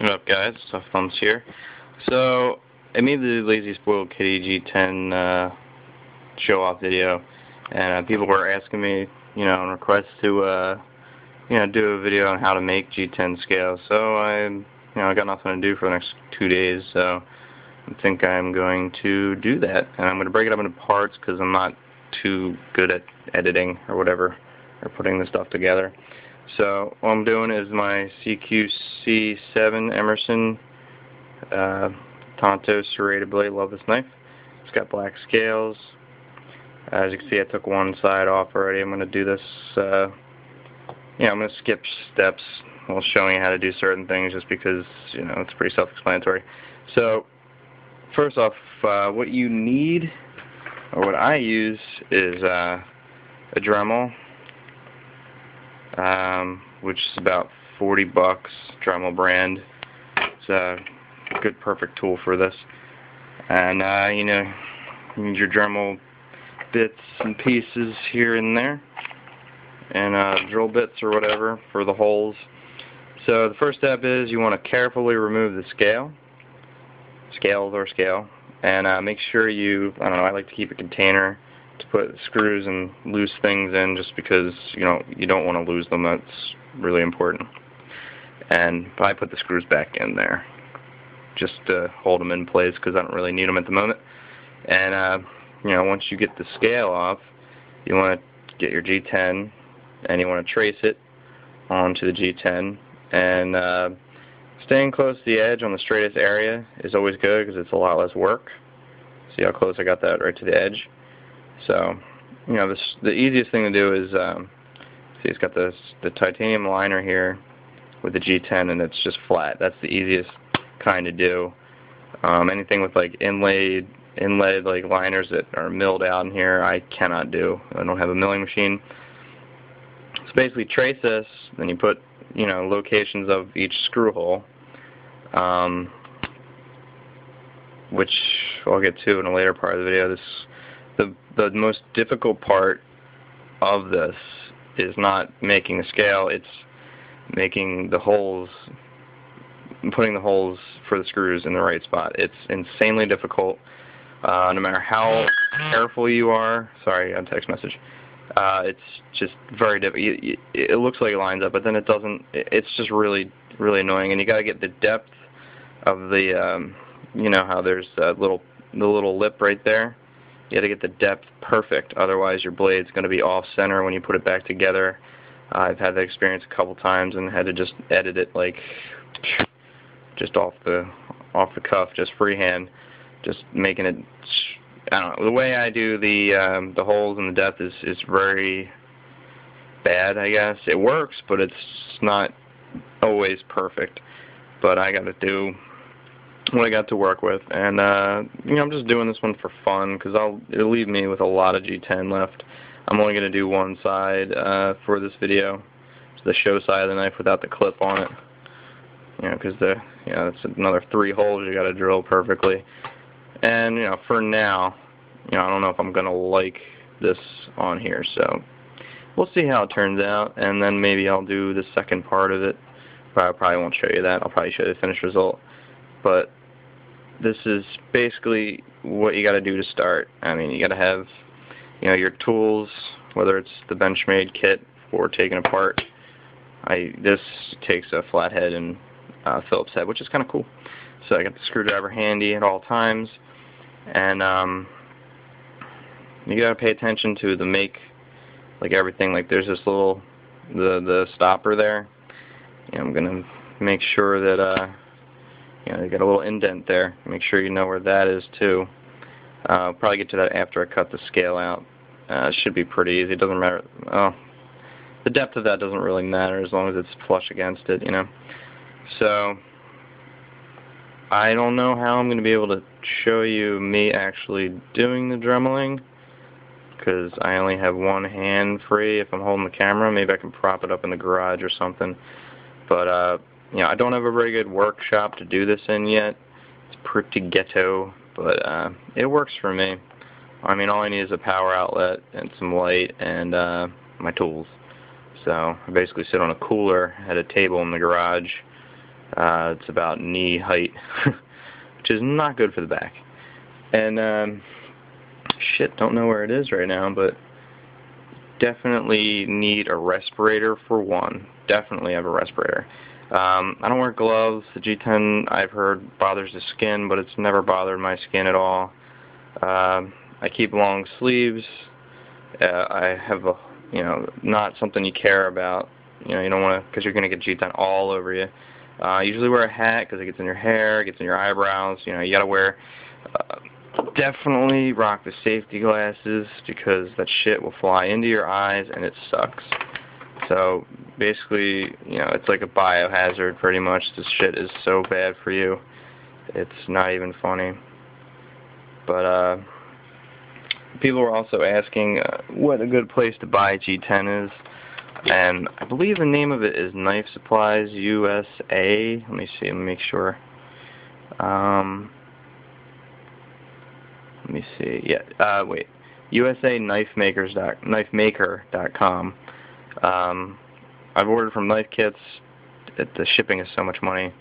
What up, guys? Stuff Thumbs here. So, I made the Lazy Spoiled Kitty G-10 show-off video, and people were asking me, on request to, do a video on how to make G-10 scale. So I got nothing to do for the next 2 days, so I think I'm going to do that. And I'm going to break it up into parts because I'm not too good at editing or whatever, or putting the stuff together. So what I'm doing is my CQC7 Emerson Tonto serrated blade. Love this knife. It's got black scales. As you can see, I took one side off already. I'm going to do this, I'm going to skip steps while showing you how to do certain things just because, it's pretty self-explanatory. So first off, what you need, or what I use, is a Dremel. Which is about $40, Dremel brand. It's a good, perfect tool for this. And you need your Dremel bits and pieces here and there, and drill bits or whatever for the holes. So the first step is you want to carefully remove the scale, and make sure you, I like to keep a container to put screws and loose things in, just because you don't want to lose them. That's really important. And I put the screws back in there just to hold them in place because I don't really need them at the moment. And once you get the scale off, you want to get your G10 and you want to trace it onto the G10, and staying close to the edge on the straightest area is always good because it's a lot less work. See how close I got that right to the edge? So, the easiest thing to do is, see, it's got the titanium liner here with the G10, and it's just flat. That's the easiest kind to do. Anything with like inlaid like liners that are milled out in here, I cannot do. I don't have a milling machine. So basically, trace this, then you put locations of each screw hole, which I'll get to in a later part of the video. The most difficult part of this is not making the scale, it's making the holes, putting the holes for the screws in the right spot. It's insanely difficult. No matter how careful you are, sorry, I got a text message. It's just very difficult. It looks like it lines up, but then it doesn't. It's just really, really annoying. And you got to get the depth of the, how there's the little lip right there. You got to get the depth perfect, otherwise your blade's going to be off center when you put it back together. I've had that experience a couple times and had to just edit it like just off the cuff, just freehand, just making it. I don't know. The way I do the holes and the depth is very bad, I guess. It works, but it's not always perfect. But I got to do what I got to work with, and I'm just doing this one for fun because it'll leave me with a lot of G10 left. I'm only going to do one side for this video. It's the show side of the knife without the clip on it. Because it's another 3 holes you got to drill perfectly. And for now, I don't know if I'm going to like this on here, so we'll see how it turns out, and then maybe I'll do the second part of it. But I probably won't show you that. I'll probably show you the finished result. But this is basically what you got to do to start. You got to have, your tools, whether it's the Benchmade kit for taking apart. This takes a flathead and Phillips head, which is kind of cool. So I got the screwdriver handy at all times, and you got to pay attention to the like everything. Like there's this little the stopper there. I'm gonna make sure that you got a little indent there. Make sure you know where that is too. I'll probably get to that after I cut the scale out. It should be pretty easy. It doesn't matter. The depth of that doesn't really matter as long as it's flush against it, So I don't know how I'm going to be able to show you me actually doing the dremeling because I only have one hand free if I'm holding the camera. Maybe I can prop it up in the garage or something. But I don't have a very good workshop to do this in yet. It's pretty ghetto, but it works for me. All I need is a power outlet and some light and my tools. So I basically sit on a cooler at a table in the garage It's about knee height, which is not good for the back. And shit, don't know where it is right now, but definitely need a respirator for one. Definitely have a respirator. I don't wear gloves. The G-10, I've heard, bothers the skin, but it's never bothered my skin at all. I keep long sleeves. I have a, not something you care about. You don't want to, because you're going to get G-10 all over you. Usually wear a hat because it gets in your hair, it gets in your eyebrows. You got to wear, definitely rock the safety glasses because that shit will fly into your eyes and it sucks. So basically, it's like a biohazard pretty much. This shit is so bad for you. It's not even funny. But people were also asking what a good place to buy G10 is. And I believe the name of it is Knife Supplies USA. Let me see, let me make sure. Let me see. Yeah, wait. USAKnifemaker.com. I've ordered from Knife Kits. The shipping is so much money.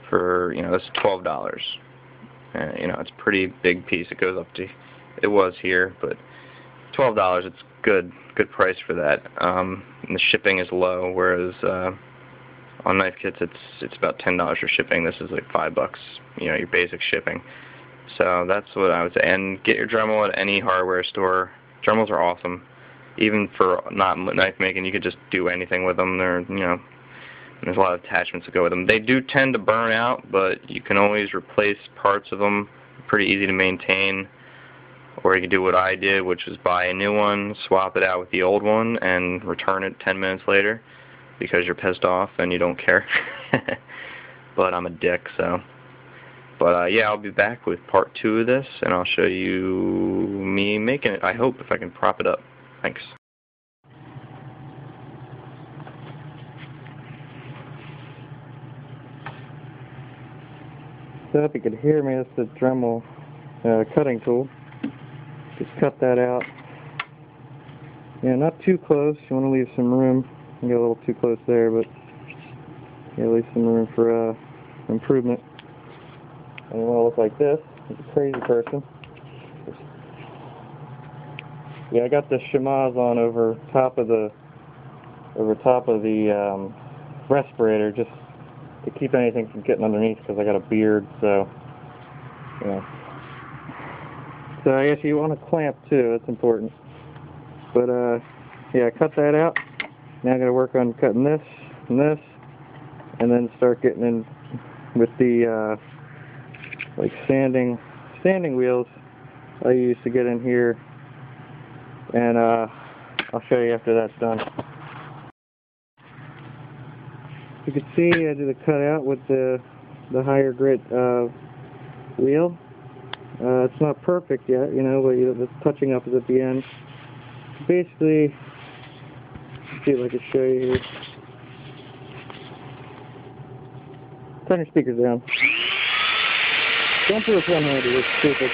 For it's $12. It's a pretty big piece. It goes up to. It was here, but $12. It's good price for that. And the shipping is low, whereas on Knife Kits it's about $10 for shipping. This is like $5. Your basic shipping. So that's what I would say. And get your Dremel at any hardware store. Dremels are awesome. Even for not knife making, you could just do anything with them. They're, there's a lot of attachments that go with them. They do tend to burn out, but you can always replace parts of them. Pretty easy to maintain. Or you can do what I did, which is buy a new one, swap it out with the old one, and return it 10 minutes later because you're pissed off and you don't care. But I'm a dick, so. But yeah, I'll be back with part 2 of this, and I'll show you me making it, I hope, if I can prop it up. Thanks. So if you could hear me, that's the Dremel cutting tool. Just cut that out. Yeah, not too close. You want to leave some room. You get a little too close there, but leave some room for improvement. And you want to look like this. It's a crazy person. Yeah, I got the chamois on over top of the respirator just to keep anything from getting underneath because I got a beard, so So I guess you want to clamp too. That's important. But yeah, cut that out. Now I'm going to work on cutting this and this, and then start getting in with the like sanding wheels I use to get in here. And I'll show you after that's done. You can see I did a cutout with the higher grit wheel. It's not perfect yet, but the touching up is at the end. Basically, let's see if I can show you here. Turn your speakers down. Don't do this one-handed, it's stupid.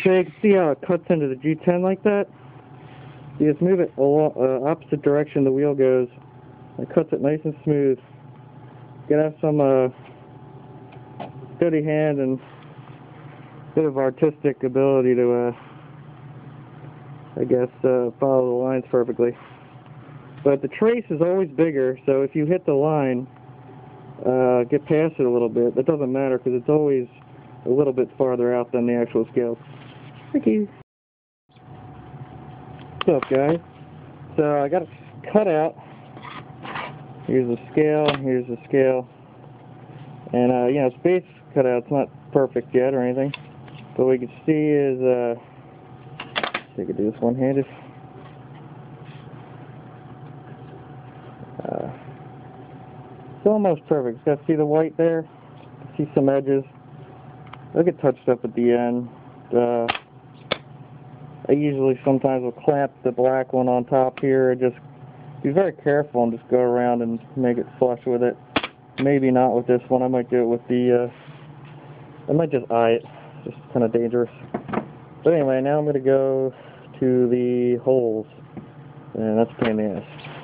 So you can see how it cuts into the G10 like that. You just move it opposite direction the wheel goes. It cuts it nice and smooth. You gotta have some steady hand and a bit of artistic ability to, I guess, follow the lines perfectly. But the trace is always bigger, so if you hit the line, get past it a little bit, that doesn't matter because it's always a little bit farther out than the actual scale. Thank you. What's up, guys? So I got it cut out. Here's the scale, here's the scale. And it's base cut out. It's not perfect yet or anything. But what we can see is, see if I can do this one-handed. It's almost perfect. It's got to see the white there. See some edges. They'll get touched up at the end. I usually sometimes will clamp the black one on top here. Just be very careful and just go around and make it flush with it. Maybe not with this one. I might do it with the, I might just eye it. It's just kind of dangerous. So anyway, now I'm going to go to the holes, and that's a pain in the ass.